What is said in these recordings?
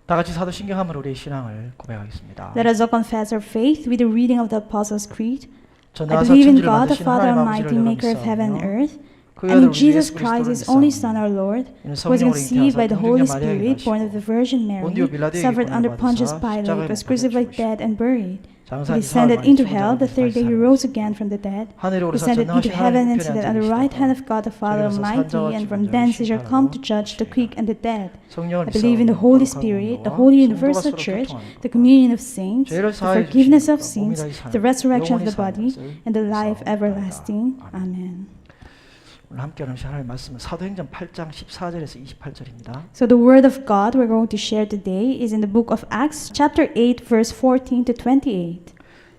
다 같이 사도신경 하면 우리의 신앙을 고백하겠습니다. Let us all confess our faith with the reading of the Apostles' Creed. I 전능하사 believe in 천지를 God, the 만드신 Father 하나님 Almighty, 아버지를 maker of heaven and 믿사오며 earth, 그 and in 아들 우리 Jesus 예수 Christ, 그리스도를 His only 믿사오니 Son, our Lord, 이는 who was 성령으로 conceived by the 잉태하사 Holy 동정녀 마리아에게 Spirit, born of the 나시고 Virgin Mary, 본디오 빌라도에게 suffered under 고난을 Pontius 받으사 Pilate, 십자가에 was 못 crucified, 박혀 dead, and buried. He 장사한 지 descended 사흘 만에 into 죽은 hell. The 자들 third day He 가운데 rose 살아나시고 again from the dead. 하늘에 오르사 Descended into 전능하신 heaven 하나님 and 우편에 seated 앉아 on the right hand 계시다가 of God the Father 저리로서 Almighty, 산자와 and from 죽은 thence 자를 He shall come to 심판하러 judge the quick and the dead. 성령을 I believe in the 믿사오니 Holy 거룩한 Spirit, the 공로와 Holy 성도가 Universal 서로 Church, 교통하는 the 것, communion of saints, 죄를 the 사하여 forgiveness of 주시니까 몸이 sins, 다시 사는 the resurrection of 영원히 the body, 사는 것을 and the life 믿사옵나이다. everlasting. 아멘. Amen. 오늘 함께 하는 하나님의 말씀은 사도행전 8장 14절에서 28절입니다. So the word of God we're going to share today is in the book of Acts, chapter 8, verse 14 to 28.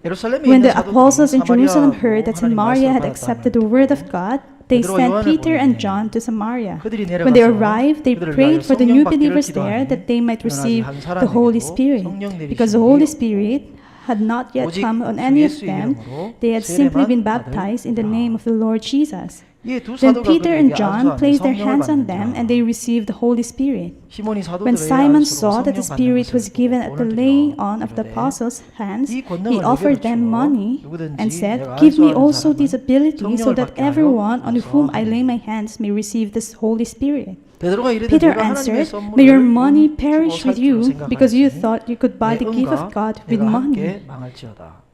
예루살렘에 When 있는 the apostles in 사도들이 Jerusalem 사마리아로 heard that 하나님 Samaria had 말씀을 accepted the 받았다는 word 듣고 of God, they 베드로와 sent 요한을 Peter and 보내니 John to Samaria. 그들이 When they 내려가서 arrived, they 그들을 prayed 위하여 for the 성령 new 받기를 believers there 기도하니 that they might 그는 아직 receive 한 the Holy 사람에게도 Spirit. 성령 Because the 내리심이 Holy 없고 Spirit had not yet 오직 come on 주 any of 예수의 them, 이름으로 they had simply been 세례만 baptized in the 받으리라. name of the Lord Jesus. 이에 두 Then 사도가 Peter and 그들에게 John 안수하며 placed their 성령을 hands on them, and they 받는지라. received the Holy Spirit. 시몬이 When 사도들의 Simon 안수로 saw that the 성령 받는 Spirit 것을 was given at the 보고 laying 오늘 on of the 이르되 apostles' hands, 이 he 권능을 offered 내게도 them 주어 money 누구든지 and said, 내가 "Give me 안수하는 also 사람은 this ability so 성령을 that 받게 하여 everyone on whom I 주소서 lay 하니. my hands may receive this Holy Spirit." 베드로가 이르되 Peter 내가 하나님의 answered, 선물을 "May your money 주고 perish 살 with 줄로 you, because you 생각하였으니 thought you could buy 내 the gift of 은과 God with 내가 money. 함께 망할지어다.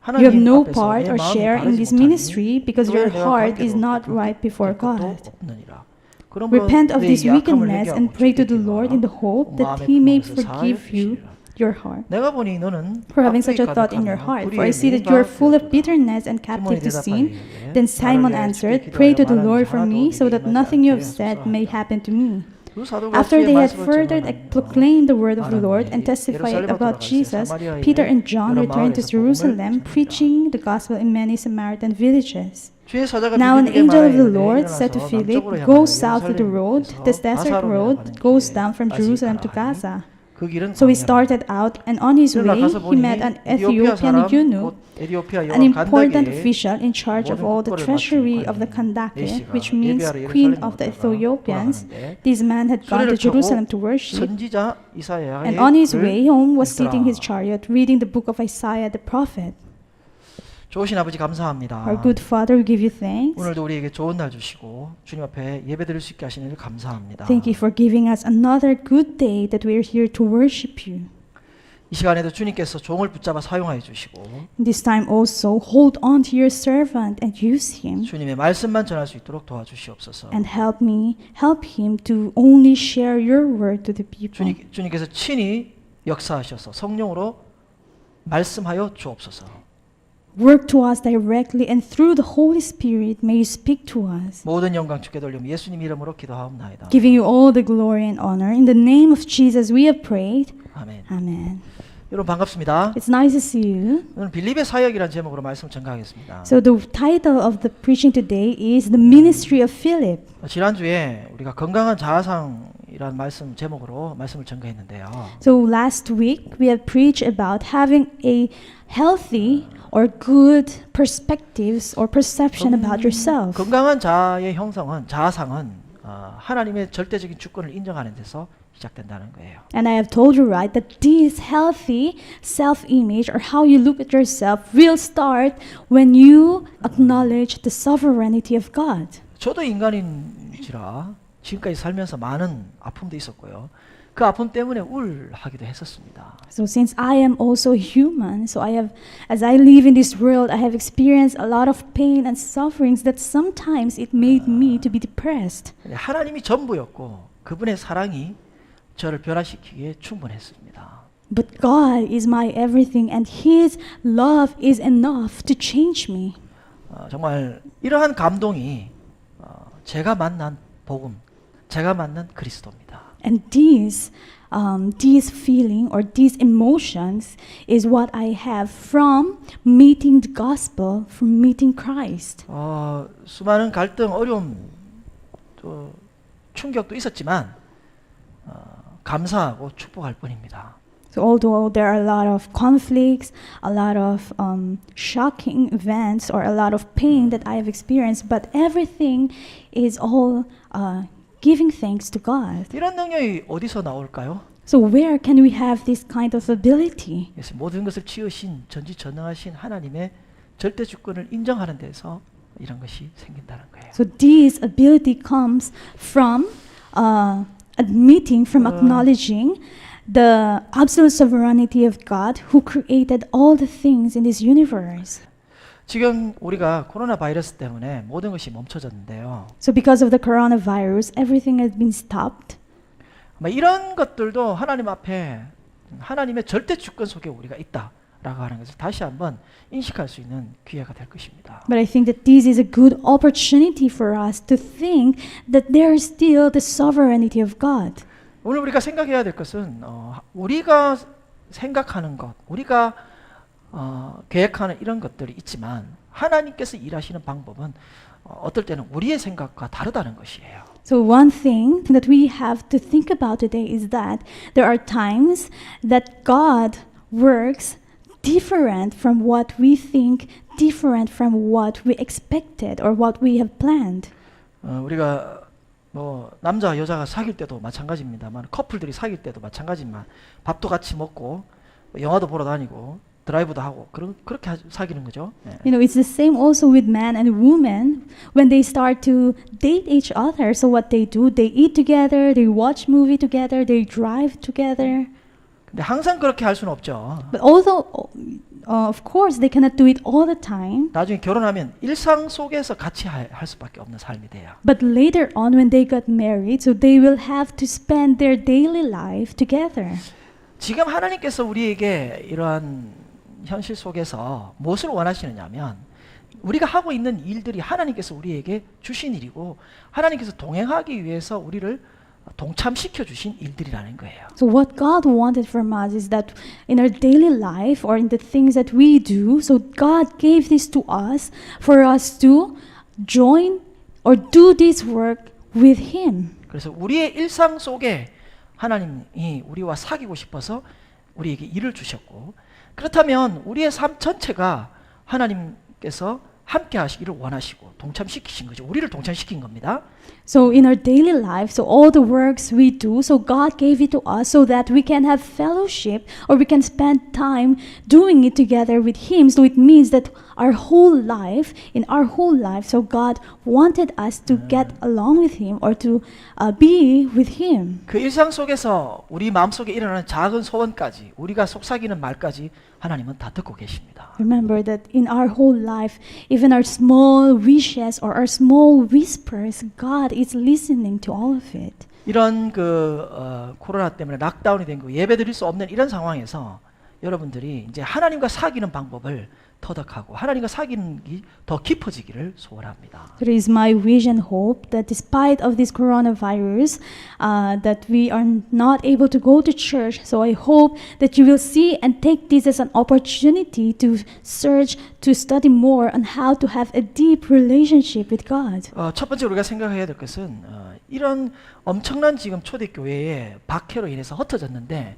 You have 하나님 no 앞에서 part 내 or 마음이 share in 바르지 this 못하니 ministry because your 너희와 내가 heart is 관계도 not 없고 right before 될 것도 God. 없느니라. 그러므로 Repent of 내 this 약함을 wickedness and 회개하고 pray to 주께 the Lord in the 기도하라. hope that 마음의 He may 품에서 사하여 forgive you 주시리라. your heart. 내가 보니 너는 For having such a 깍두기 thought in your 가득하며 heart, for I 불의에 see that you are 미인과 full of 되었도다. bitterness and captive 시몬이 to sin. 대답하되 Then Simon 나를 위하여 answered, 주께 "Pray to 기도하여 the Lord 말하는 for 하나도 me, so 내게 that 임하지 nothing you 않게 have said may 하소서 happen to me." 두 사도가 After 주의 they had 말씀을 further 전하며 proclaimed the word of the Lord and 말하노니 testified 예루살렘으로 about 돌아가서 Jesus, 사마리아에 Peter and John 여러 returned to 마을에서 복음을 Jerusalem, 전하니라. preaching the gospel in many Samaritan villages. 주의 사자가 Now an 빌립에게 angel of the 말하여 Lord 일어나서 said to Philip, 남쪽으로 "Go 향하여 south to the road, this 예루살렘에서 desert 가사로 road 내려가는 that goes 길에 down from Jerusalem to 가시니라 하니 Gaza." 그 길은 So he 광야라. started out, and on his 그러나 way 가서 he met an 보니 에티오피아 Ethiopian 사람 eunuch, 곧 에티오피아 an 여왕 important 간다게의 official in charge of 모든 all the 국거를 treasury 맡은 of the Kandake, 내시가 which means 예배하러 queen 예루살렘에 of the 왔다가 Ethiopians. 돌아가는데 This man had gone to 수레를 타고 Jerusalem to worship, 선지자 이사야의 and on his way home was 글을 sitting his 읽더라. chariot, reading the book of Isaiah the prophet. 좋으신 아버지 감사합니다. Our good Father, we give you thanks. 오늘도 우리에게 좋은 날 주시고 주님 앞에 예배드릴 수 있게 하시는 일 감사합니다. Thank you for giving us another good day that we are here to worship you. 이 시간에도 주님께서 종을 붙잡아 사용하여 주시고 This time also, hold on to your servant and use him, 주님의 말씀만 전할 수 있도록 도와주시옵소서. and help him to only share your word to the people. 주님께서 친히 역사하셔서 성령으로 말씀하여 주옵소서. Work to us directly, and through the Holy Spirit may you speak to us. 모든 영광 주께 돌리며 예수님 이름으로 기도하옵나이다. Giving you all the glory and honor. In the name of Jesus we have prayed. 아멘. Amen. 여러분 반갑습니다. It's nice to see you. 오늘 빌립의 사역이라는 제목으로 말씀 전가하겠습니다. So the title of the preaching today is The Ministry of Philip. 지난주에 우리가 건강한 자아상이라는 말씀 제목으로 말씀을 전가했는데요. So last week we have preached about having a healthy or good perspectives or perception about yourself. 건강한 자아의 형성은 자아상은 하나님의 절대적인 주권을 인정하는 데서 시작된다는 거예요. And I have told you right that this healthy self-image or how you look at yourself will start when you acknowledge the sovereignty of God. 저도 인간인지라 지금까지 살면서 많은 아픔도 있었고요. 그 아픔 때문에 우울하기도 했었습니다. So since I am also human, so as I live in this world, I have experienced a lot of pain and sufferings that sometimes it made me to be depressed. 하나님이 전부였고 그분의 사랑이 저를 변화시키기에 충분했습니다. But God is my everything, and His love is enough to change me. 정말 이러한 감동이 제가 만난 복음, 제가 만난 그리스도입니다. And this feeling or these emotions is what I have from meeting the gospel, from meeting Christ. 수많은 갈등, 어려움, 또 충격도 있었지만 감사하고 축복할 뿐입니다. So although there are a lot of conflicts, a lot of shocking events, or a lot of pain that I have experienced, but everything is all giving thanks to God. 이런 능력이 어디서 나올까요? So where can we have this kind of ability? 그래서 모든 것을 지으신 전지전능하신 하나님의 절대 주권을 인정하는 데서 이런 것이 생긴다는 거예요. So this ability comes from acknowledging the absolute sovereignty of God who created all the things in this universe. 지금 우리가 코로나 바이러스 때문에 모든 것이 멈춰졌는데요. So because of the coronavirus, everything has been stopped. 이런 것들도 하나님 앞에 하나님의 절대 주권 속에 우리가 있다라고 하는 것을 다시 한번 인식할 수 있는 기회가 될 것입니다. But I think that this is a good opportunity for us to think that there is still the sovereignty of God. 오늘 우리가 생각해야 될 것은 우리가 생각하는 것, 우리가 계획하는 이런 것들이 있지만 하나님께서 일하시는 방법은 어떨 때는 우리의 생각과 다르다는 것이에요. So one thing that we have to think about today is that there are times that God works different from what we think, different from what we expected or what we have planned. 우리가 뭐 남자 여자가 사귈 때도 마찬가지입니다만 커플들이 사귈 때도 마찬가지지만 밥도 같이 먹고 영화도 보러 다니고 드라이브도 하고 그렇게 사귀는 거죠. 예. You know, it's the same also with man and woman when they start to date each other. So what they do, they eat together, they watch movie together, they drive together. 근데 항상 그렇게 할 수는 없죠. But although, of course, they cannot do it all the time. 나중에 결혼하면 일상 속에서 같이 할 수밖에 없는 삶이 돼요. But later on, when they got married, so they will have to spend their daily life together. 지금 하나님께서 우리에게 이러한 현실 속에서 무엇을 원하시느냐면 우리가 하고 있는 일들이 하나님께서 우리에게 주신 일이고 하나님께서 동행하기 위해서 우리를 동참시켜 주신 일들이라는 거예요. So what God wanted from us is that in our daily life or in the things that we do, so God gave this to us for us to join or do this work with Him. 그래서 우리의 일상 속에 하나님이 우리와 사귀고 싶어서 우리에게 일을 주셨고 그렇다면 우리의 삶 전체가 하나님께서 함께 하시기를 원하시고 동참시키신 거죠. 우리를 동참시킨 겁니다. So in our daily life, so all the works we do, so God gave it to us so that we can have fellowship or we can spend time doing it together with Him. So it means that our whole life, in our whole life, so God wanted us to get along with Him or to be with Him. 그 일상 속에서 우리 마음속에 일어나는 작은 소원까지 우리가 속삭이는 말까지 하나님은 다 듣고 계십니다. Remember that in our whole life, even our small wishes or our small whispers, God is listening to all of it. 이런 코로나 때문에 락다운이 된 거 예배드릴 수 없는 이런 상황에서 여러분들이 이제 하나님과 사귀는 방법을 터득하고 하나님과 사귀는 게 더 깊어지기를 소원합니다. It is my wish and hope that despite of this coronavirus, that we are not able to go to church. So I hope that you will see and take this as an opportunity to search, to study more on how to have a deep relationship with God. 첫 번째 우리가 생각해야 될 것은 이런 엄청난 지금 초대교회의 박해로 인해서 흩어졌는데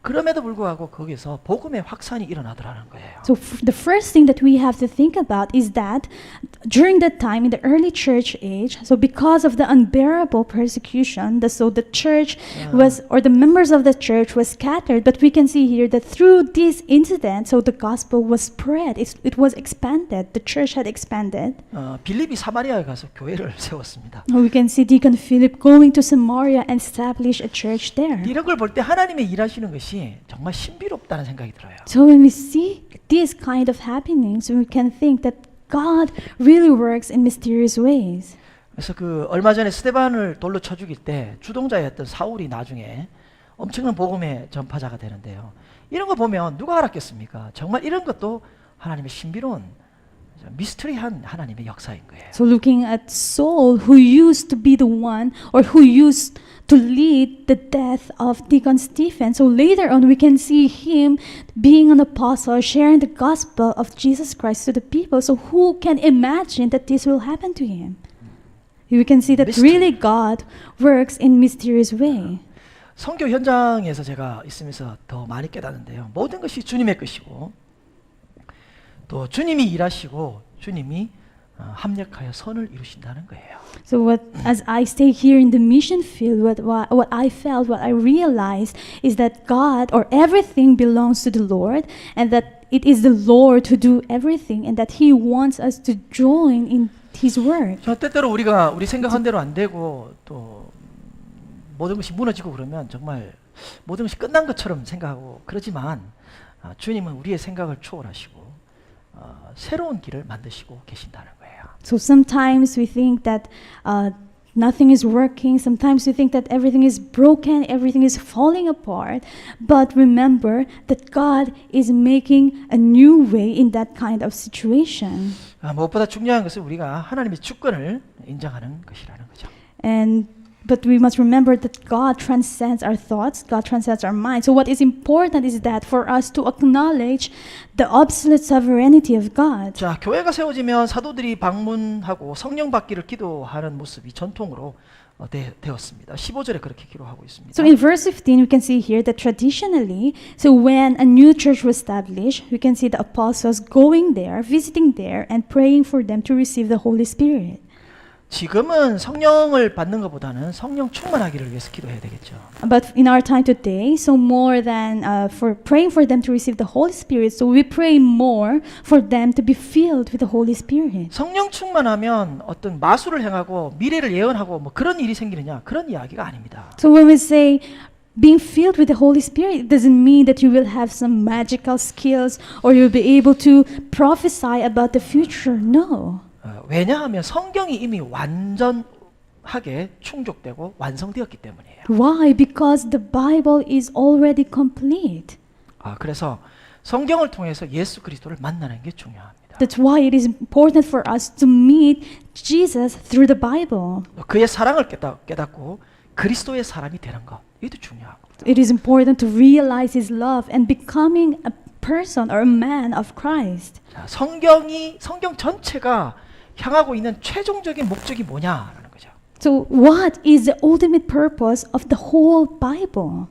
그럼에도 불구하고 거기서 복음의 확산이 일어나더라는 거예요. So the first thing that we have to think about is that during that time in the early church age, so because of the unbearable persecution, so the church was, or the members of the church was scattered, but we can see here that through this incident, so the gospel was spread, it was expanded, the church had expanded. 빌립이 사마리아에 가서 교회를 세웠습니다. We can see Deacon Philip going to Samaria and establish a church there. 이런 걸 볼 때 하나님의 일하시는 것이 정말 신비롭다는 생각이 들어요. So when we see this kind of happenings, we can think that God really works in mysterious ways. 그래서 얼마 전에 스데반을 돌로 쳐 죽일 때 주동자였던 사울이 나중에 엄청난 복음의 전파자가 되는데요. 이런 거 보면 누가 알았겠습니까? 정말 이런 것도 하나님의 신비로운 미스터리한 하나님의 역사인 거예요. So looking at Saul, who used to be the one, or who used to lead the death of Deacon Stephen. So later on, we can see him being an apostle, sharing the gospel of Jesus Christ to the people. So who can imagine that this will happen to him? We can see that Mystery. really God works in mysterious way. 선교 현장에서 제가 있으면서 더 많이 깨닫는데요. 모든 것이 주님의 것이고 또 주님이 일하시고 주님이 합력하여 선을 이루신다는 거예요. So as I stay here in the mission field, what I felt, what I realized is that God or everything belongs to the Lord, and that it is the Lord who do everything, and that He wants us to join in His work. 저 때때로 우리가 우리 생각한 대로 안 되고 또 모든 것이 무너지고 그러면 정말 모든 것이 끝난 것처럼 생각하고 그러지만 주님은 우리의 생각을 초월하시고 새로운 길을 만드시고 계신다는 거예요. So sometimes we think that nothing is working. Sometimes we think that everything is broken, everything is falling apart. But remember that God is making a new way in that kind of situation. 무엇보다 중요한 것은 우리가 하나님의 주권을 인정하는 것이라는 거죠. But we must remember that God transcends our thoughts, God transcends our minds. So what is important is that for us to acknowledge the absolute sovereignty of God. 자, 교회가 세워지면 사도들이 방문하고 성령 받기를 기도하는 모습이 전통으로 되었습니다. 15절에 그렇게 기록하고 있습니다. So in verse 15 we can see here that traditionally, so when a new church was established, we can see the apostles going there, visiting there, and praying for them to receive the Holy Spirit. 지금은 성령을 받는 것보다는 성령 충만하기를 위해서 기도해야 되겠죠. But in our time today, so more than for praying for them to receive the Holy Spirit, so we pray more for them to be filled with the Holy Spirit. 성령 충만하면 어떤 마술을 행하고 미래를 예언하고 뭐 그런 일이 생기느냐 그런 이야기가 아닙니다. So when we say being filled with the Holy Spirit, it doesn't mean that you will have some magical skills or you'll be able to prophesy about the future. No. 왜냐하면 성경이 이미 완전하게 충족되고 완성되었기 때문이에요. Why? Because the Bible is already complete. 그래서 성경을 통해서 예수 그리스도를 만나는 게 중요합니다. That's why it is important for us to meet Jesus through the Bible. 그의 사랑을 깨닫고 그리스도의 사람이 되는 것, 이것도 중요하고. It is important to realize His love and becoming a person or a man of Christ. 자, 성경 전체가 향하고 있는 최종적인 목적이 뭐냐라는 거죠. So what is the ultimate purpose of the whole Bible?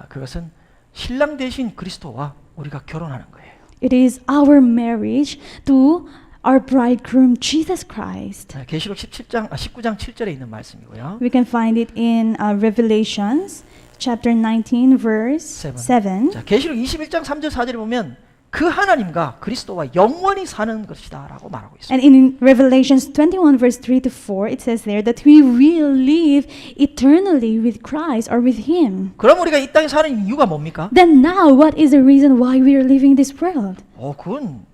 그것은 신랑 되신 그리스도와 우리가 결혼하는 거예요. It is our marriage to our bridegroom Jesus Christ. 계시록 19장 7절에 있는 말씀이고요. We can find it in Revelations chapter 19 verse 7. 자, 계시록 21장 3절 4절에 보면 그 하나님과 그리스도와 영원히 사는 것이다라고 말하고 있습니다. And in Revelations 21 verse 3 to 4 it says there that we will live eternally with Christ or with Him. 그럼 우리가 이 땅에 사는 이유가 뭡니까? Then now what is the reason why we are living this world? 그건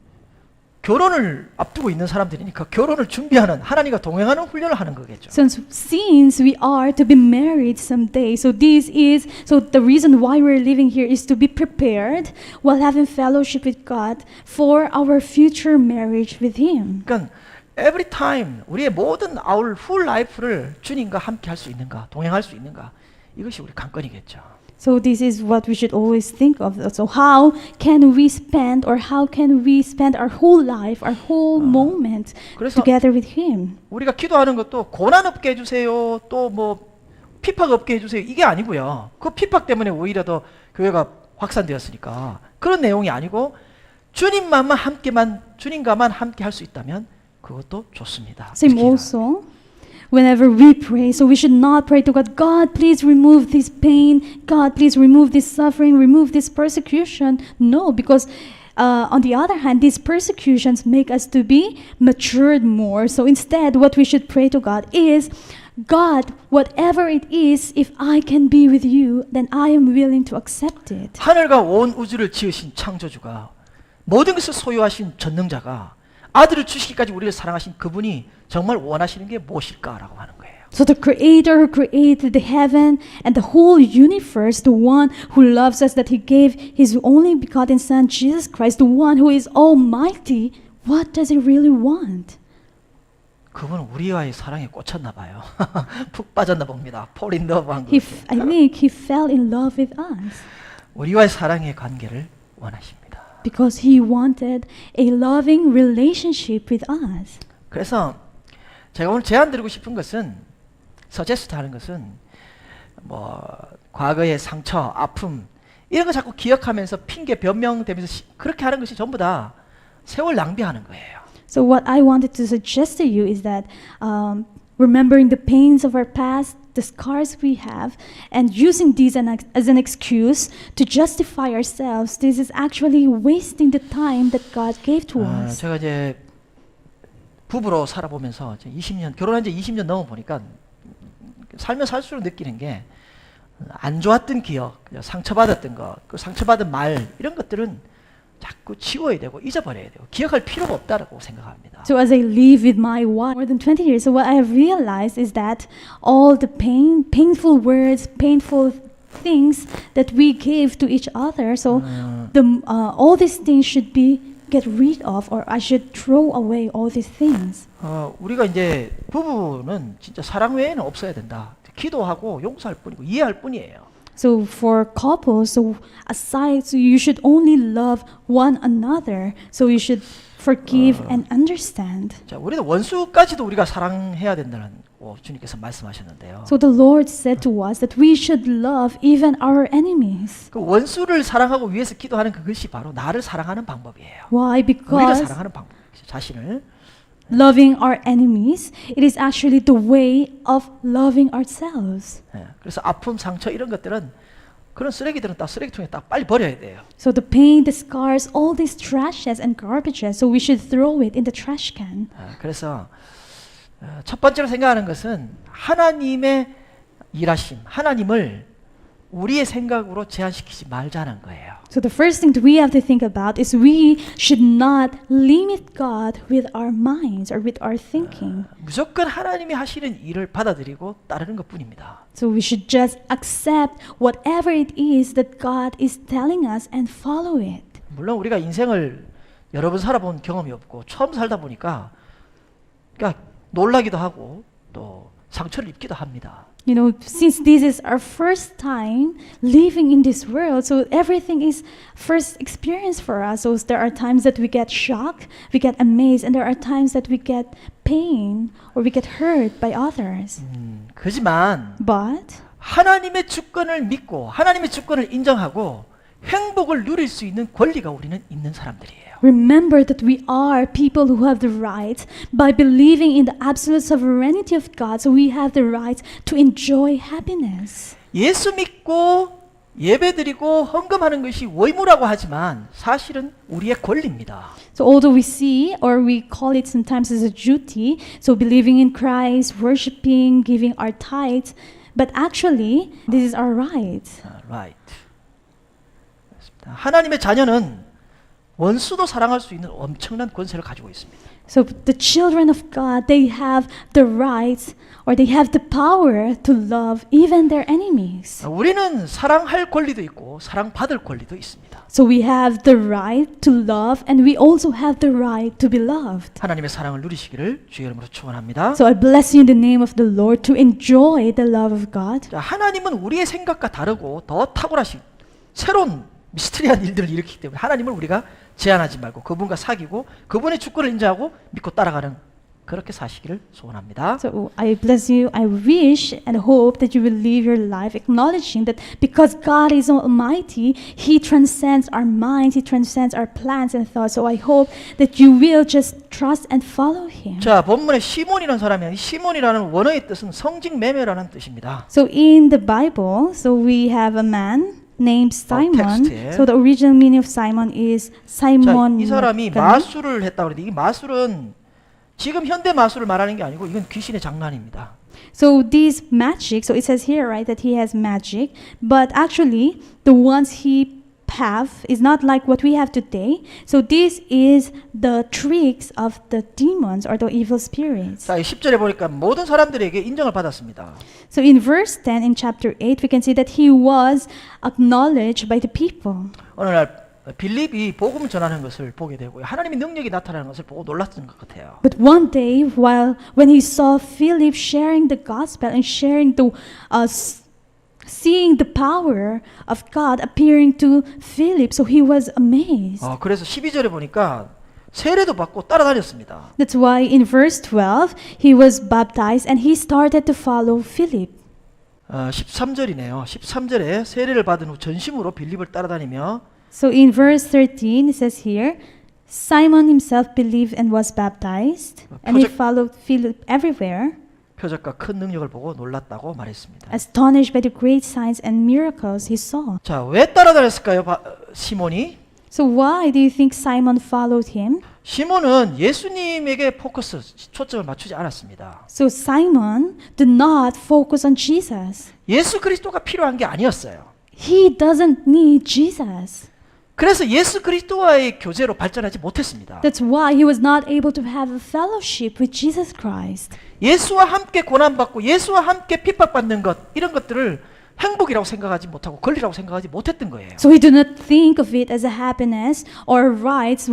결혼을 앞두고 있는 사람들이니까 결혼을 준비하는 하나님과 동행하는 훈련을 하는 거겠죠. Since we are to be married someday, so the reason why we're living here is to be prepared while having fellowship with God for our future marriage with Him. 그러니까 every time 우리의 모든 our full life를 주님과 함께 할 수 있는가, 동행할 수 있는가, 이것이 우리 관건이겠죠. So this is what we should always think of. So how can we spend our whole life, our whole moment together with Him? 우리가 기도하는 것도 고난 없게 해주세요, 또 뭐 핍박 없게 해주세요, 이게 아니고요. 그 핍박 때문에 오히려 더 교회가 확산되었으니까 그런 내용이 아니고 주님과만 함께 할 수 있다면 그것도 좋습니다. Same also. Whenever we pray, so we should not pray to God, God, please remove this pain. God, please remove this suffering, remove this persecution. No, because on the other hand, these persecutions make us to be matured more. So instead, what we should pray to God is, God, whatever it is, if I can be with you, then I am willing to accept it. 하늘과 온 우주를 지으신 창조주가 모든 것을 소유하신 전능자가 아들을 주시기까지 우리를 사랑하신 그분이 정말 원하시는 게 무엇일까라고 하는 거예요. So the Creator who created the heaven and the whole universe, the one who loves us, that He gave His only begotten Son, Jesus Christ, the one who is almighty, what does He really want? 그분은 우리와의 사랑에 꽂혔나 봐요. 푹 빠졌나 봅니다. fall in love 한 I 거예요. think He fell in love with us 우리와의 사랑의 관계를 원하십니다. because He wanted a loving relationship with us. 그래서 제가 오늘 제안 드리고 싶은 것은 서제스트 하는 것은 뭐 과거의 상처, 아픔 이런 거 자꾸 기억하면서 핑계 변명되면서 그렇게 하는 것이 전부 다 세월 낭비하는 거예요. So what I wanted to suggest to you is that remembering the pains of our past, the scars we have, and using these as an excuse to justify ourselves, this is actually wasting the time that God gave to us. 제가 이제 부부로 살아보면서 이제 20년 결혼한 지 20년 넘어 보니까 살면 살수록 느끼는 게 안 좋았던 기억, 상처받았던 것, 그 상처받은 말 이런 것들은 자꾸 지워야 되고 잊어버려야 되고 기억할 필요가 없다라고 생각합니다. So as I live with my wife more than 20 years, so what I have realized is that all the painful words, painful things that we gave to each other, so all these things should be get rid of, or I should throw away all these things. 우리가 이제 부부는 진짜 사랑 외에는 없어야 된다. 기도하고 용서할 뿐이고 이해할 뿐이에요. So for couples, so you should only love one another. So you should forgive and understand. 자, 우리는 원수까지도 우리가 사랑해야 된다는 주님께서 말씀하셨는데요. So the Lord said to us that we should love even our enemies. 그 원수를 사랑하고 위해서 기도하는 그것이 바로 나를 사랑하는 방법이에요. Why? 우리를 Because 사랑하는 방법, 자신을. loving our enemies, it is actually the way of loving ourselves. 그래서 아픔, 상처 이런 것들은 그런 쓰레기들은 딱 쓰레기통에 딱 빨리 버려야 돼요. So the pain, the scars, all these trashes and garbages, so we should throw it in the trash can. 그래서 첫 번째로 생각하는 것은 하나님의 일하심, 하나님을 우리의 생각으로 제한시키지 말자는 거예요. So the first thing that we have to think about is we should not limit God with our minds or with our thinking. 무조건 하나님이 하시는 일을 받아들이고 따르는 것뿐입니다. So we should just accept whatever it is that God is telling us and follow it. 물론 우리가 인생을 여러 번 살아본 경험이 없고 처음 살다 보니까 그러니까 놀라기도 하고 또 상처를 입기도 합니다. You know, since this is our first time living in this world, so everything is first experience for us. So there are times that we get shocked, we get amazed, and there are times that we get pain or we get hurt by others. 그지만 But 하나님의 주권을 믿고 하나님의 주권을 인정하고 행복을 누릴 수 있는 권리가 우리는 있는 사람들이에요. remember that we are people who have the right, by believing in the absolute sovereignty of God, so we have the right to enjoy happiness. 예수 믿고 예배드리고 헌금하는 것이 의무라고 하지만 사실은 우리의 권리입니다. So although we see, or we call it sometimes as a duty, so believing in Christ, worshiping, giving our tithes, but actually this is our right. Right. 하나님의 자녀는 원수도 사랑할 수 있는 엄청난 권세를 가지고 있습니다. So the children of God, they have the right, or they have the power to love even their enemies. 우리는 사랑할 권리도 있고 사랑받을 권리도 있습니다. So we have the right to love, and we also have the right to be loved. 하나님의 사랑을 누리시기를 주의 이름으로 축원합니다. So I bless you in the name of the Lord to enjoy the love of God. 자, 하나님은 우리의 생각과 다르고 더 탁월하신 새로운 미스터리한 일들을 일으키기 때문에 하나님을 우리가 제한하지 말고 그분과 사귀고 그분의 주권을 인정하고 믿고 따라가는 그렇게 사시기를 소원합니다. So I bless you. I wish and hope that you will live your life acknowledging that because God is almighty, He transcends our minds, He transcends our plans and thoughts. So I hope that you will just trust and follow Him. 자, 본문에 시몬이라는 사람이 시몬이라는 원어의 뜻은 성직매매라는 뜻입니다. So in the Bible, so we have a man named Simon. 텍스트에. So the original meaning of Simon is 자, Simon. 이 사람이 Magdalene. 마술을 했다고 그러는데 이 마술은 지금 현대 마술을 말하는 게 아니고 이건 귀신의 장난입니다. So this magic, so it says here, right, that he has magic, but actually the ones he have is not like what we have today. So this is the tricks of the demons or the evil spirits. 자, 10절에 보니까 모든 사람들에게 인정을 받았습니다. So in verse 10 in chapter 8, we can see that he was acknowledged by the people. 어느 날 빌립이 복음을 전하는 것을 보게 되고요. 하나님의 능력이 나타나는 것을 보고 놀랐던 것 같아요. But one day, when he saw Philip sharing the gospel and sharing the seeing the power of God appearing to Philip, so he was amazed. 그래서 12절에 보니까 세례도 받고 따라다녔습니다. That's why in verse 12 he was baptized and he started to follow Philip. 13절이네요. 13절에 세례를 받은 후 전심으로 빌립을 따라다니며 So in verse 13 it says here, Simon himself believed and was baptized, and he 표적- followed Philip everywhere, 표적과 큰 능력을 보고 놀랐다고 말했습니다. astonished by the great signs and miracles he saw. 자, 왜 따라다녔을까요? 시몬이? So why do you think Simon followed him? 시몬은 예수님에게 포커스, 초점을 맞추지 않았습니다. So Simon did not focus on Jesus. 예수 그리스도가 필요한 게 아니었어요. He doesn't need Jesus. 그래서 예수 그리스도와의 교제로 발전하지 못했습니다. That's why he was not able to have a fellowship with Jesus Christ. 예수와 함께 고난받고 예수와 함께 핍박받는 것, 이런 것들을 행복이라고 생각하지 못하고 권리라고 생각하지 못했던 거예요. So he did not think of it as a happiness or rights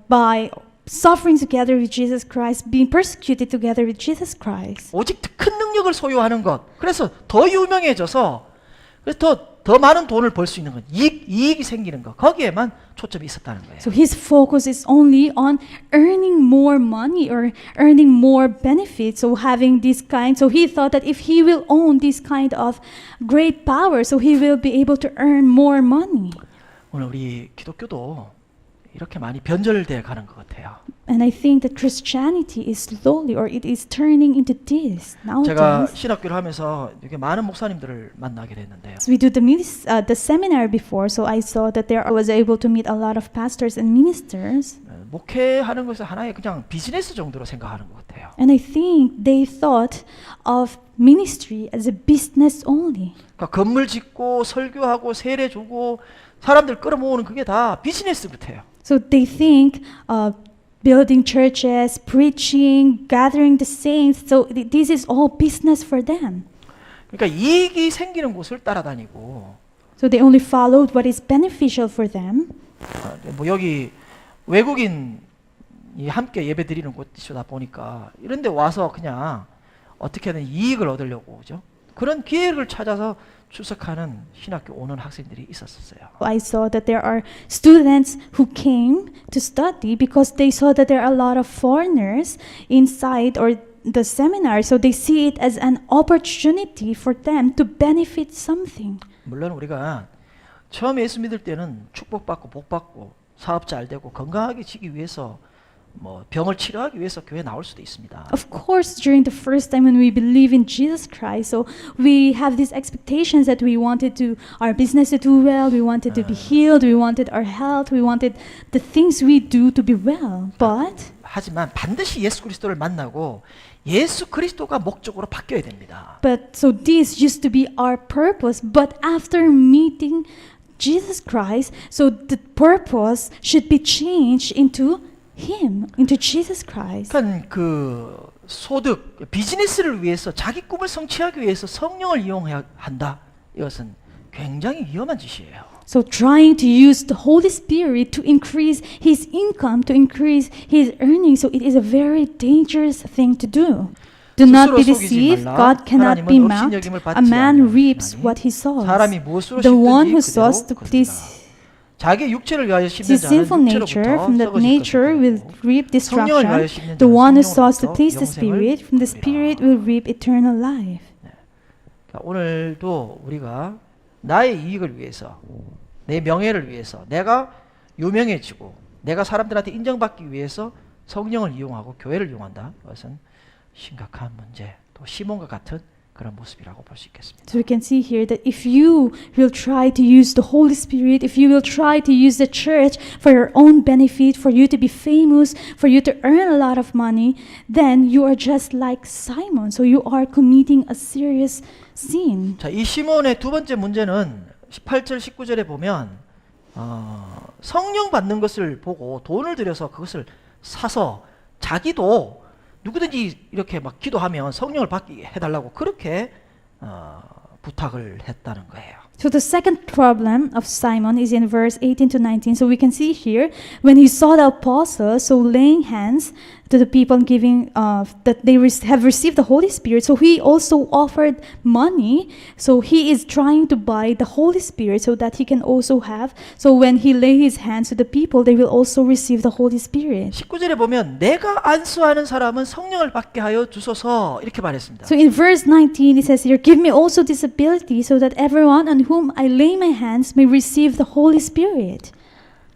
by suffering together with Jesus Christ, being persecuted together with Jesus Christ. 오직 큰 능력을 소유하는 것, 그래서 더 유명해져서 그래서 더 많은 돈을 벌 수 있는 것, 이익이 생기는 것, 거기에만 초점이 있었다는 거예요. So his focus is only on earning more money or earning more benefits. So having this kind, so he thought that if he will own this kind of great power, so he will be able to earn more money. 오늘 우리 기독교도 이렇게 많이 변절돼 가는 것 같아요. And I think that Christianity is slowly, or it is turning into this 제가 nowadays. 신학교를 하면서 이렇게 많은 목사님들을 만나게 됐는데요. So we do the seminar before, so I saw that there I was able to meet a lot of pastors and ministers. 목회하는 것을 하나의 그냥 비즈니스 정도로 생각하는 것 같아요. And I think they thought of ministry as a business only. 그러니까 건물 짓고 설교하고 세례 주고 사람들 끌어모으는 그게 다 비즈니스 같아요. So they think building churches, preaching, gathering the saints, so this is all business for them. 그러니까 이익이 생기는 곳을 따라다니고 So they only followed what is beneficial for them. 뭐 여기 외국인이 함께 예배 드리는 곳이다 보니까 이런 데 와서 그냥 어떻게든 이익을 얻으려고 그죠? 그런 기회를 찾아서 출석하는 신학교 오는 학생들이 있었어요. I saw that there are students who came to study because they saw that there are a lot of foreigners inside or the seminar, so they see it as an opportunity for them to benefit something. 물론 우리가 처음 예수 믿을 때는 축복받고 복받고 사업 잘 되고 건강하게 지기 위해서 뭐 병을 치료하기 위해서 교회 나올 수도 있습니다. Of course, during the first time when we believe in Jesus Christ, so we have these expectations that we wanted to our business to do well, we wanted to be healed, we wanted our health, we wanted the things we do to be well. But 하지만 반드시 예수 그리스도를 만나고 예수 그리스도가 목적으로 바뀌어야 됩니다. so this used to be our purpose. But after meeting Jesus Christ, so the purpose should be changed into Him, into Jesus Christ. 그러니까 그 소득, 비즈니스를 위해서 자기 꿈을 성취하기 위해서 성령을 이용해야 한다. 이것은 굉장히 위험한 짓이에요. So trying to use the Holy Spirit to increase his income, to increase his earnings, so it is a very dangerous thing to do. Do not be 스스로 속이지 deceived. 말라. God cannot be 하나님은 mocked. 업신여김을 A 받지 man reaps 아니하니. what he sows. 사람이 무엇으로 The one who 심든지 sows to 그대로 please 거두리라. 자기 육체를 위하여 심는 his 자는 sinful nature, from that 육체로부터 nature will 썩어질 reap 성령을 위하여 destruction. 심는 The 자는 one who sows to 성령으로부터 please the 영생을 Spirit, from the 거두리라. Spirit will reap eternal life. 그러니까 오늘도 우리가 나의 이익을 위해서, 내 명예를 위해서, 내가 유명해지고 내가 사람들한테 인정받기 위해서 성령을 이용하고 교회를 이용한다. 그것은 심각한 문제, 또 시몬과 같은 그런 모습이라고 볼 수 있겠습니다. So we can see here that if you will try to use the Holy Spirit, if you will try to use the church for your own benefit, for you to be famous, for you to earn a lot of money, then you are just like Simon. So you are committing a serious sin. 자, 이 시몬의 두 번째 문제는 18절, 19절에 보면 성령 받는 것을 보고 돈을 들여서 그것을 사서 자기도 누구든지 이렇게 막 기도하면 성령을 받게 해달라고 그렇게 부탁을 했다는 거예요. So the second problem of Simon is in verse 18 to 19. So we can see here, when he saw the apostles, so laying hands to the people and giving that they have received the Holy Spirit, so he also offered money. So he is trying to buy the Holy Spirit so that he can also have. So when he lay his hands to the people, they will also receive the Holy Spirit. 19절에 보면 내가 안수하는 사람은 성령을 받게 하여 주소서 이렇게 말했습니다. So in verse 19 it says here, give me also this ability so that everyone on whom I lay my hands may receive the Holy Spirit.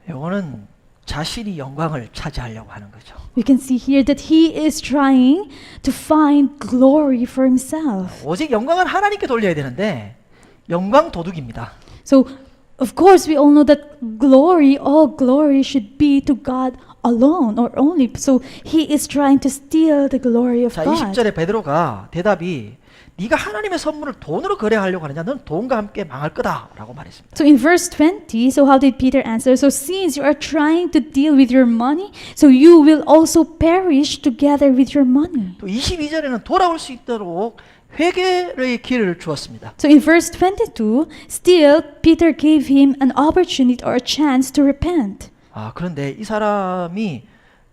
이거는 자신이 영광을 차지하려고 하는 거죠. We can see here that he is trying to find glory for himself. 오직 영광은 하나님께 돌려야 되는데 영광 도둑입니다. So, of course, we all know that glory, all glory should be to God alone or only. So, he is trying to steal the glory of 자, God. 20절에 베드로가 대답이 네가 하나님의 선물을 돈으로 거래하려고 하느냐? 넌 돈과 함께 망할 거다라고 말했습니다. So in verse 20, so how did Peter answer? So since you are trying to deal with your money, so you will also perish together with your money. 또 22절에는 돌아올 수 있도록 회개의 기회를 주었습니다. So in verse 22, still Peter gave him an opportunity or a chance to repent. 아, 그런데 이 사람이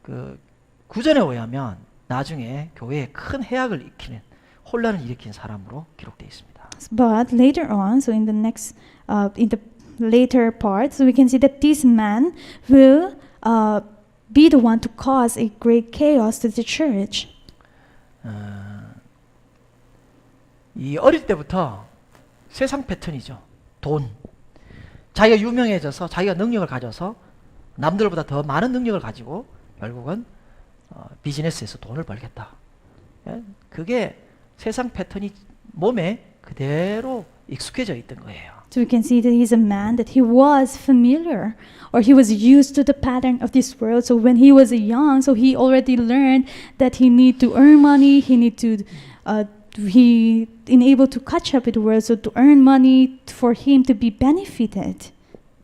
그 구전에 의하면 나중에 교회에 큰 해악을 일으키는 혼란을 일으킨 사람으로 기록되어 있습니다. But later on, so in the next, in the later part, so we can see that this man will be the one to cause a great chaos to the church. 이 어릴 때부터 세상 패턴이죠. 돈. 자기가 유명해져서 자기가 능력을 가져서 남들보다 더 많은 능력을 가지고 결국은 비즈니스에서 돈을 벌겠다. 예? 그게 세상 패턴이 몸에 그대로 익숙해져 있던 거예요. So we can see that he's a man that he was familiar or he was used to the pattern of this world. So when he was young, so he already learned that he need to earn money, he need to he enabled to catch up with the world, so to earn money for him to be benefited.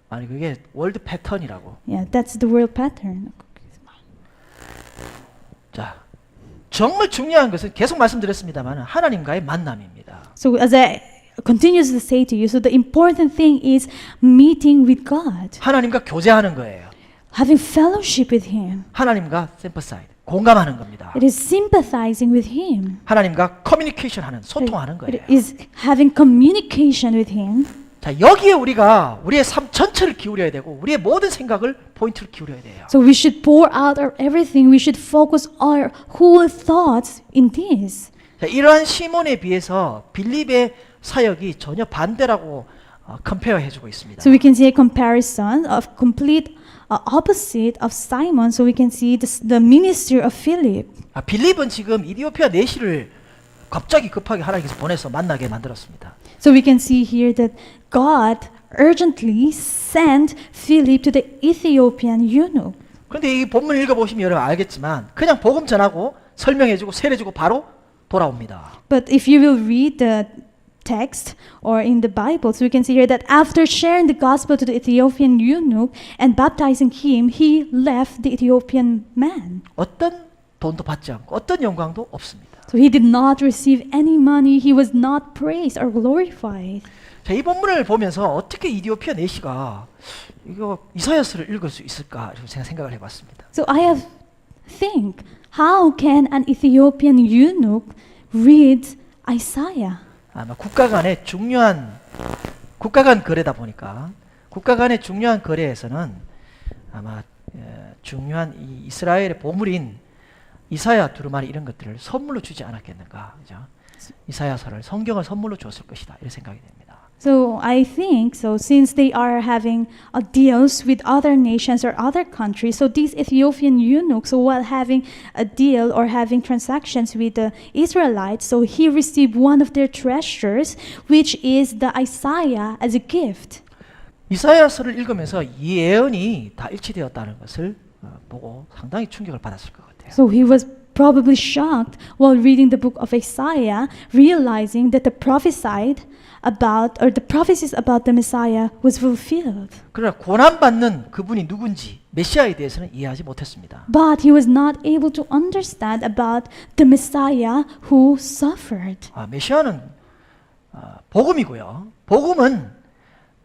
아니 그게 월드 패턴이라고. Yeah, that's the world pattern. 자, 정말 중요한 것은 계속 말씀드렸습니다만 하나님과의 만남입니다. So as I continuously say to you, so the important thing is meeting with God, 하나님과 교제하는 거예요. having fellowship with Him. 하나님과 샘퍼사이드, 공감하는 겁니다. It is sympathizing with Him. 하나님과 커뮤니케이션하는, 소통하는 거예요. It is having communication with Him. 자, 여기에 우리가 우리의 삶 전체를 기울여야 되고 우리의 모든 생각을 포인트를 기울여야 돼요. So we should pour out our everything. We should focus our whole thoughts in this. 자, 이러한 시몬에 비해서 빌립의 사역이 전혀 반대라고 컴페어 해주고 있습니다. So we can see a comparison of complete opposite of Simon. So we can see the ministry of Philip. 빌립은 지금 이디오피아 내시를 갑자기 급하게 하나님께서 보내서 만나게 만들었습니다. So we can see here that God urgently sent Philip to the Ethiopian eunuch. 그런데 이 본문 읽어보시면 여러분 알겠지만 그냥 복음 전하고 설명해주고 세례주고 바로 돌아옵니다. But if you will read the text or in the Bible, so we can see here that after sharing the gospel to the Ethiopian eunuch and baptizing him, he left the Ethiopian man. 어떤 돈도 받지 않고 어떤 영광도 없습니다. So he did not receive any money. He was not praised or glorified. 자, 이 본문을 보면서 어떻게 이디오피아 내시가 이거 이사야서를 읽을 수 있을까 이렇게 생각을 해봤습니다. So I have think, how can an Ethiopian eunuch read Isaiah? 아마 국가 간의 중요한 국가 간 거래다 보니까 국가 간의 중요한 거래에서는 아마 중요한 이 이스라엘의 보물인 이사야 두루마리 이런 것들을 선물로 주지 않았겠는가, 그죠? 이사야서를 성경을 선물로 줬을 것이다 이런 생각이 됩니다. So I think so since they are having deals with other nations or other countries, so these Ethiopian eunuchs, so while having a deal or having transactions with the Israelites, so he received one of their treasures, which is the Isaiah as a gift. 이사야서를 읽으면서 이 예언이 다 일치되었다는 것을 보고 상당히 충격을 받았을 것 같아요. So he was probably shocked while reading the book of Isaiah, realizing that the prophesied about or the prophecies about the Messiah was fulfilled. 그러나 고난받는 그분이 누군지 메시아에 대해서는 이해하지 못했습니다. But he was not able to understand about the Messiah who suffered. 메시아는 복음이고요. 복음은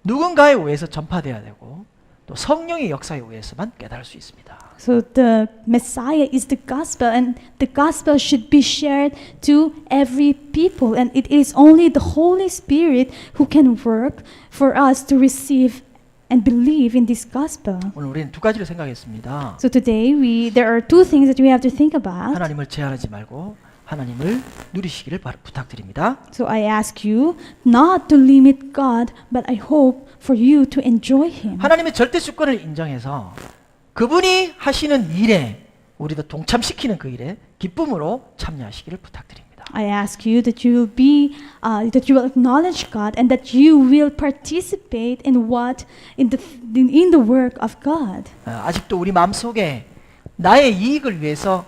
누군가에 의해서 전파돼야 되고 또 성령의 역사에 의해서만 깨달을 수 있습니다. So the Messiah is the gospel, and the gospel should be shared to every people, and it is only the Holy Spirit who can work for us to receive and believe in this gospel. 오늘 우리는 두 가지를 생각했습니다. So today there are two things that we have to think about. 하나님을 제한하지 말고 하나님을 누리시기를 부탁드립니다. So I ask you not to limit God, but I hope for you to enjoy Him. 하나님의 절대 주권을 인정해서 그분이 하시는 일에 우리도 동참시키는 그 일에 기쁨으로 참여하시기를 부탁드립니다. I ask you that you will be, that you will acknowledge God and that you will participate in in the work of God. 아직도 우리 마음속에 나의 이익을 위해서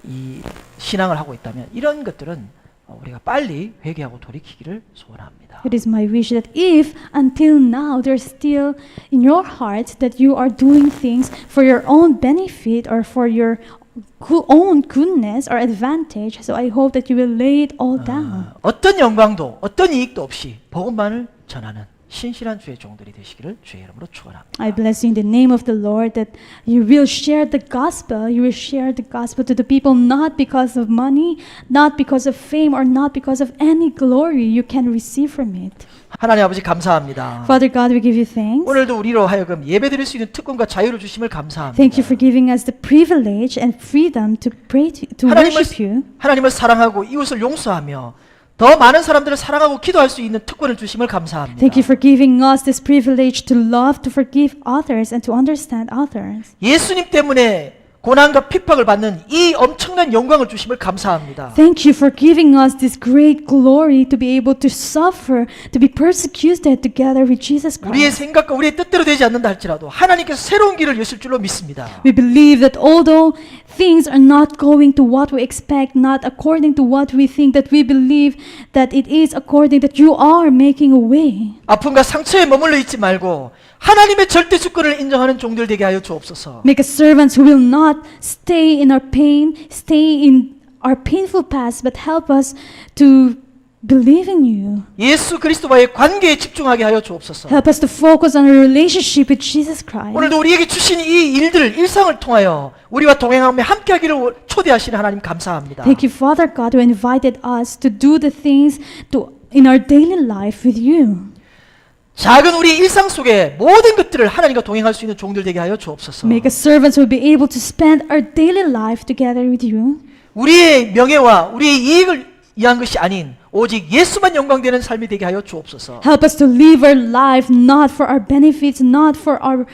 이 신앙을 하고 있다면 이런 것들은 우리가 빨리 회개하고 돌이키기를 소원합니다. It is my wish that if until now there's still in your heart that you are doing things for your own benefit or for your own goodness or advantage, so I hope that you will lay it all down. 어떤 영광도 어떤 이익도 없이 복음만을 전하는 신실한 주의 종들이 되시기를 주의 이름으로 축원합니다. I bless you in the name of the Lord that you will share the gospel. You will share the gospel to the people not because of money, not because of fame, or not because of any glory you can receive from it. 하나님 아버지 감사합니다. Father God, we give you thanks. 오늘도 우리로 하여금 예배드릴 수 있는 특권과 자유를 주심을 감사합니다. Thank you for giving us the privilege and freedom to pray to worship you. 하나님을 사랑하고 이웃을 용서하며 더 많은 사람들을 사랑하고 기도할 수 있는 특권을 주심을 감사합니다. Thank you for giving us this privilege to love, to forgive others, and to understand others. 예수님 때문에 고난과 핍박을 받는 이 엄청난 영광을 주심을 감사합니다. Thank you for giving us this great glory to be able to suffer, to be persecuted together with Jesus 우리의 Christ. 생각과 우리의 뜻대로 되지 않는다 할지라도 하나님께서 새로운 길을 여실 줄로 믿습니다. We believe that although things are not going to what we expect, not according to what we think, that we believe that it is according that you are making a way. 아픔과 상처에 머물러 있지 말고 하나님의 절대 주권을 인정하는 종들 되게 하여 주옵소서. Make us servants who will not stay in our pain, stay in our painful past, but help us to believe in you. 예수 그리스도와의 관계에 집중하게 하여 주옵소서. Help us to focus on our relationship with Jesus Christ. 오늘도 우리에게 주신 이 일들, 일상을 통하여 우리와 동행하며 함께하기를 초대하시는 하나님 감사합니다. Thank you, Father God, who invited us to do the things in our daily life with you. 작은 우리 일상 속에 모든 것들을 하나님과 동행할 수 있는 종들 되게 하여 주옵소서. Make us servants who will be able to spend our daily life together with you. 우리의 명예와 우리의 이익을 위한 것이 아닌 오직 예수만 영광되는 삶이 되게 하여 주옵소서. Help us to live our life not for our benefits, not for our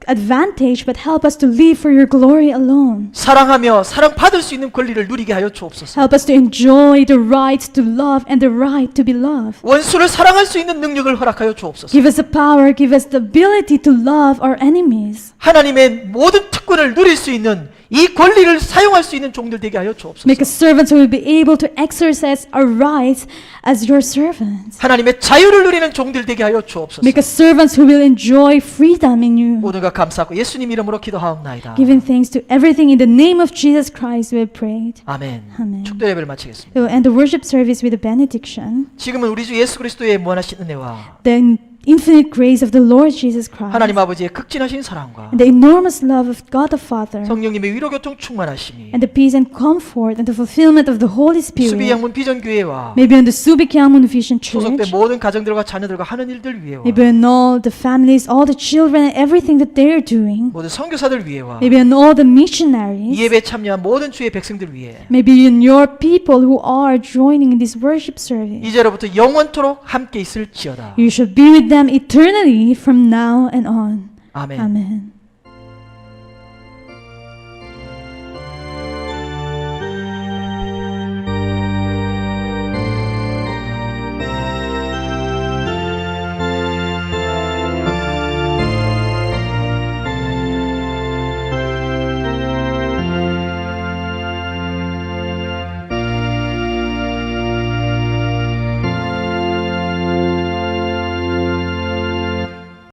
advantage, but help us to live for your glory alone. 사랑하며 사랑받을 수 있는 권리를 누리게 하여 주옵소서. Help us to enjoy the right to love and the right to be loved. 원수를 사랑할 수 있는 능력을 허락하여 주옵소서. Give us the power, give us the ability to love our enemies. 하나님의 모든 특권을 누릴 수 있는 이 권리를 사용할 수 있는 종들 되게 하여 주옵소서. Make us servants who will be able to exercise our rights as your servants. 하나님의 자유를 누리는 종들 되게 하여 주옵소서. Make us servants who will enjoy freedom in you. 모든 것 감사하고 예수님 이름으로 기도하옵나이다. Giving thanks to everything in the name of Jesus Christ we have prayed. 아멘. 아멘. 축도 예배를 마치겠습니다. We will end the worship service with a benediction. 지금은 우리 주 예수 그리스도의 무한하신 은혜와 The infinite grace of the Lord Jesus Christ 하나님 아버지의 극진하신 사랑과 and the enormous love of God the Father 성령님의 위로교통 충만하심이 and the peace and comfort and the fulfillment of the Holy 수비 Spirit 양문 비전교회와 maybe on the Subic Yamun Vision 소속된 Church, 모든 가정들과 자녀들과 하는 일들 위에와 maybe on all the families, all the children and everything that they are doing, 모든 선교사들 위에와 maybe on all the 이 missionaries, 예배에 참여한 모든 주의 백성들 위에 maybe on your people who are joining in this worship service. 이제로부터 영원토록 함께 있을지어다. You shall be with them eternally from now and on. 아멘. Amen.